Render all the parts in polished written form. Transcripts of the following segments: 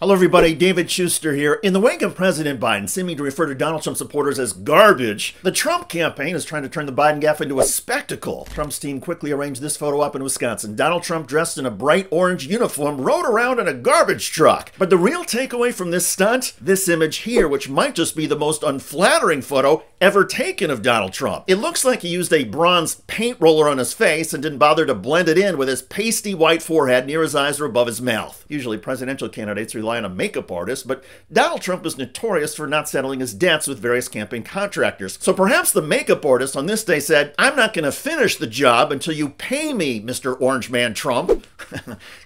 Hello everybody, David Shuster here. In the wake of President Biden seeming to refer to Donald Trump supporters as garbage, the Trump campaign is trying to turn the Biden gaffe into a spectacle. Trump's team quickly arranged this photo up in Wisconsin. Donald Trump, dressed in a bright orange uniform, rode around in a garbage truck. But the real takeaway from this stunt? This image here, which might just be the most unflattering photo ever taken of Donald Trump. It looks like he used a bronze paint roller on his face and didn't bother to blend it in with his pasty white forehead near his eyes or above his mouth. Usually presidential candidates rely on a makeup artist, but Donald Trump is notorious for not settling his debts with various campaign contractors. So perhaps the makeup artist on this day said, "I'm not going to finish the job until you pay me, Mr. Orange Man Trump."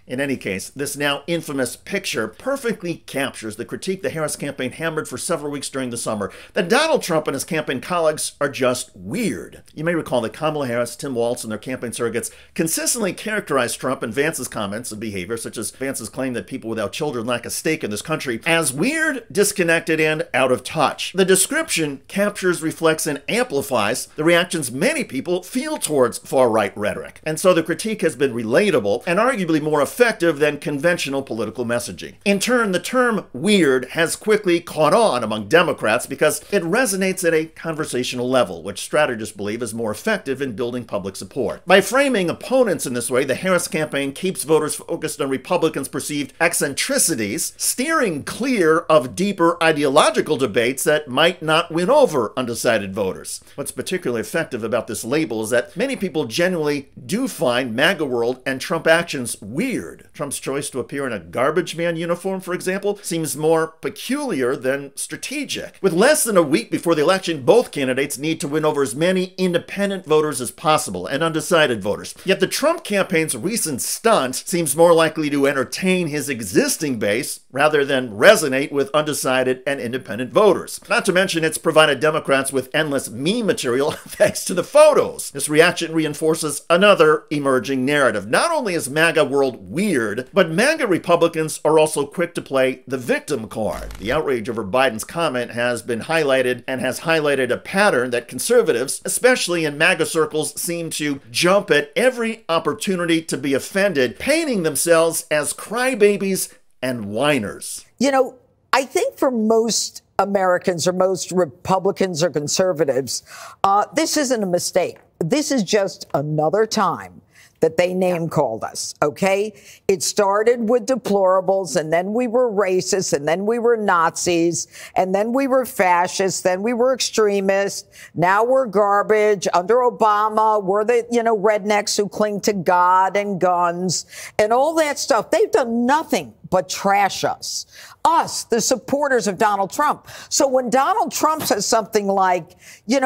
In any case, this now infamous picture perfectly captures the critique the Harris campaign hammered for several weeks during the summer, that Donald Trump and his campaign colleagues are just weird. You may recall that Kamala Harris, Tim Walz, and their campaign surrogates consistently characterized Trump and Vance's comments and behavior, such as Vance's claim that people without children lack a stake in this country, as weird, disconnected, and out of touch. The description captures, reflects, and amplifies the reactions many people feel towards far-right rhetoric. And so the critique has been relatable and arguably more effective than conventional political messaging. In turn, the term weird has quickly caught on among Democrats because it resonates at a conversational level, which strategists believe is more effective in building public support. By framing opponents in this way, the Harris campaign keeps voters focused on Republicans' perceived eccentricities, steering clear of deeper ideological debates that might not win over undecided voters. What's particularly effective about this label is that many people genuinely do find MAGA world and Trump actions weird. Trump's choice to appear in a garbage man uniform, for example, seems more peculiar than strategic. With less than a week before the election, both candidates need to win over as many independent voters as possible and undecided voters. Yet the Trump campaign's recent stunt seems more likely to entertain his existing base rather than resonate with undecided and independent voters. Not to mention, it's provided Democrats with endless meme material thanks to the photos. This reaction reinforces another emerging narrative. Not only is MAGA world weird, but MAGA Republicans are also quick to play the victim card. The outrage over Biden's comment has been highlighted and has highlighted a pattern that conservatives, especially in MAGA circles, seem to jump at every opportunity to be offended, painting themselves as crybabies and whiners. You know, I think for most Americans or most Republicans or conservatives, this isn't a mistake. This is just another time that they name called us, okay? It started with deplorables, and then we were racist, and then we were Nazis, and then we were fascists, then we were extremists. Now we're garbage. Under Obama, we're the, rednecks who cling to God and guns and all that stuff. They've done nothing but trash us. Us, the supporters of Donald Trump. So when Donald Trump says something like, they're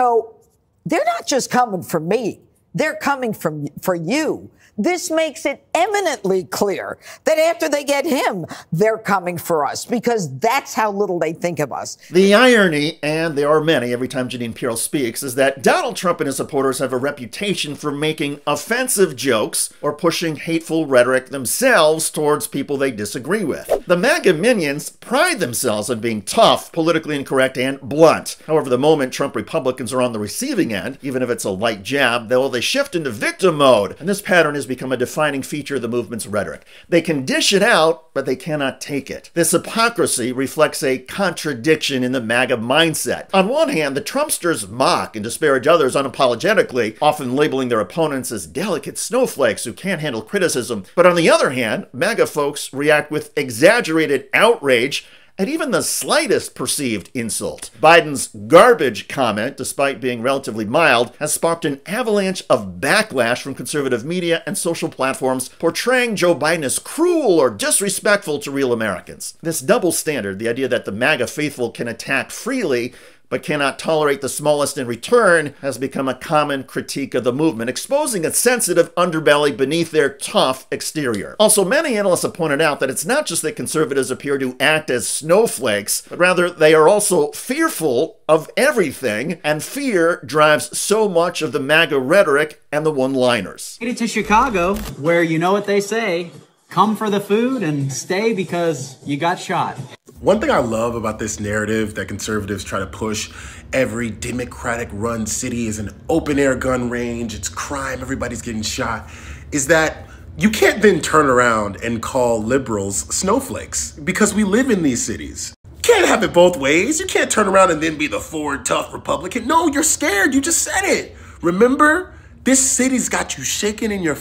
not just coming for me. They're coming for you. This makes it eminently clear that after they get him, they're coming for us, because that's how little they think of us. The irony, and there are many every time Jeanine Pirro speaks, is that Donald Trump and his supporters have a reputation for making offensive jokes or pushing hateful rhetoric themselves towards people they disagree with. The MAGA minions pride themselves on being tough, politically incorrect, and blunt. However, the moment Trump Republicans are on the receiving end, even if it's a light jab, they shift into victim mode, and this pattern has become a defining feature of the movement's rhetoric. They can dish it out, but they cannot take it. This hypocrisy reflects a contradiction in the MAGA mindset. On one hand, the Trumpsters mock and disparage others unapologetically, often labeling their opponents as delicate snowflakes who can't handle criticism. But on the other hand, MAGA folks react with exaggerated outrage at even the slightest perceived insult. Biden's garbage comment, despite being relatively mild, has sparked an avalanche of backlash from conservative media and social platforms portraying Joe Biden as cruel or disrespectful to real Americans. This double standard, the idea that the MAGA faithful can attack freely but cannot tolerate the smallest in return, has become a common critique of the movement, exposing a sensitive underbelly beneath their tough exterior. Also, many analysts have pointed out that it's not just that conservatives appear to act as snowflakes, but rather they are also fearful of everything, and fear drives so much of the MAGA rhetoric and the one-liners. Headed to Chicago, where you know what they say, come for the food and stay because you got shot. One thing I love about this narrative that conservatives try to push, every Democratic-run city is an open-air gun range, it's crime, everybody's getting shot, is that You can't then turn around and call liberals snowflakes because we live in these cities. You can't have it both ways. You can't turn around and then be the forward, tough Republican. No, you're scared. You just said it. Remember, this city's got you shaking in your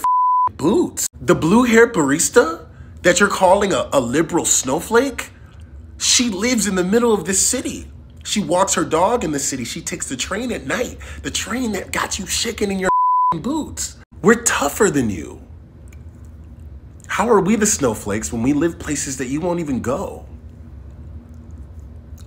boots. The blue-haired barista that you're calling a liberal snowflake, she lives in the middle of this city. She walks her dog in the city. She takes the train at night. The train that got you shaking in your boots. We're tougher than you. How are we the snowflakes when we live places that you won't even go?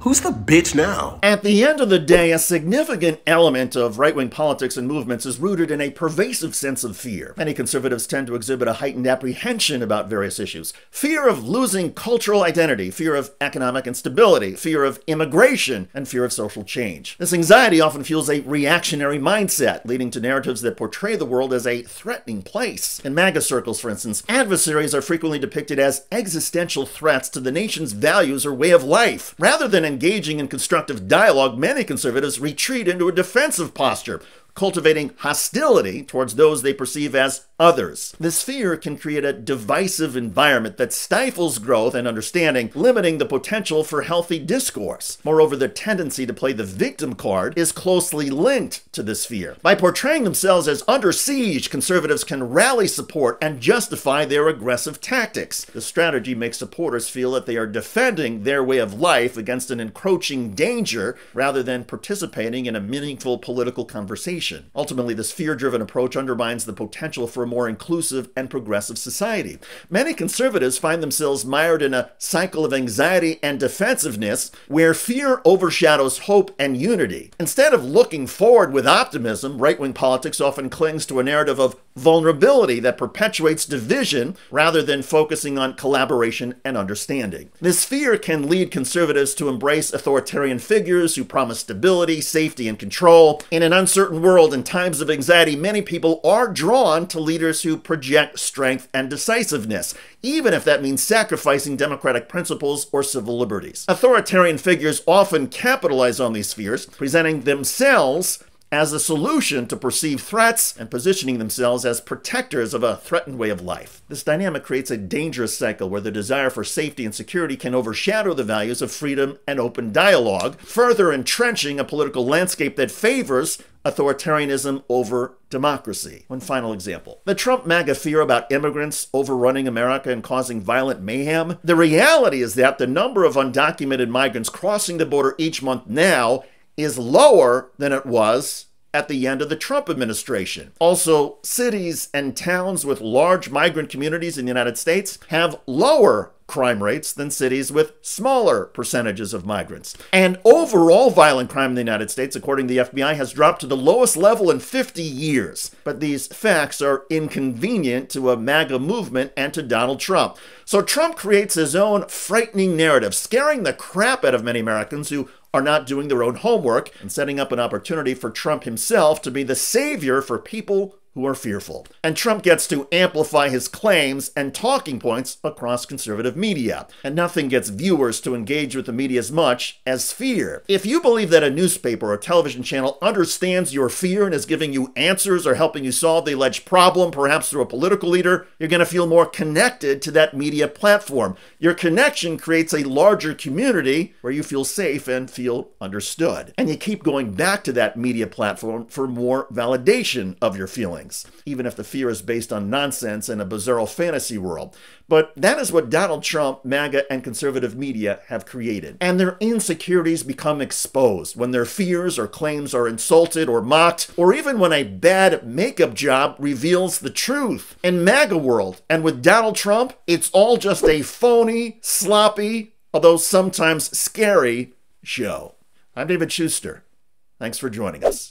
Who's the bitch now? At the end of the day, a significant element of right-wing politics and movements is rooted in a pervasive sense of fear. Many conservatives tend to exhibit a heightened apprehension about various issues. Fear of losing cultural identity, fear of economic instability, fear of immigration, and fear of social change. This anxiety often fuels a reactionary mindset, leading to narratives that portray the world as a threatening place. In MAGA circles, for instance, adversaries are frequently depicted as existential threats to the nation's values or way of life. Rather than engaging in constructive dialogue, many conservatives retreat into a defensive posture, cultivating hostility towards those they perceive as others. This fear can create a divisive environment that stifles growth and understanding, limiting the potential for healthy discourse. Moreover, the tendency to play the victim card is closely linked to this fear. By portraying themselves as under siege, conservatives can rally support and justify their aggressive tactics. The strategy makes supporters feel that they are defending their way of life against an encroaching danger rather than participating in a meaningful political conversation. Ultimately, this fear-driven approach undermines the potential for a more inclusive and progressive society. Many conservatives find themselves mired in a cycle of anxiety and defensiveness where fear overshadows hope and unity. Instead of looking forward with optimism, right-wing politics often clings to a narrative of vulnerability that perpetuates division rather than focusing on collaboration and understanding. This fear can lead conservatives to embrace authoritarian figures who promise stability, safety, and control. In an uncertain world, in times of anxiety, many people are drawn to leaders who project strength and decisiveness, even if that means sacrificing democratic principles or civil liberties. Authoritarian figures often capitalize on these fears, presenting themselves as a solution to perceived threats and positioning themselves as protectors of a threatened way of life. This dynamic creates a dangerous cycle where the desire for safety and security can overshadow the values of freedom and open dialogue, further entrenching a political landscape that favors authoritarianism over democracy. One final example. The Trump MAGA fear about immigrants overrunning America and causing violent mayhem. The reality is that the number of undocumented migrants crossing the border each month now is lower than it was at the end of the Trump administration. Also, cities and towns with large migrant communities in the United States have lower crime rates than cities with smaller percentages of migrants. And overall violent crime in the United States, according to the FBI, has dropped to the lowest level in 50 years. But these facts are inconvenient to a MAGA movement and to Donald Trump. So Trump creates his own frightening narrative, scaring the crap out of many Americans who are not doing their own homework and setting up an opportunity for Trump himself to be the savior for people who are fearful. And Trump gets to amplify his claims and talking points across conservative media. And nothing gets viewers to engage with the media as much as fear. If you believe that a newspaper or television channel understands your fear and is giving you answers or helping you solve the alleged problem, perhaps through a political leader, you're going to feel more connected to that media platform. Your connection creates a larger community where you feel safe and feel understood. And you keep going back to that media platform for more validation of your feelings, even if the fear is based on nonsense and a bizarro fantasy world. But that is what Donald Trump, MAGA, and conservative media have created. And their insecurities become exposed when their fears or claims are insulted or mocked, or even when a bad makeup job reveals the truth. In MAGA world, and with Donald Trump, it's all just a phony, sloppy, although sometimes scary show. I'm David Shuster. Thanks for joining us.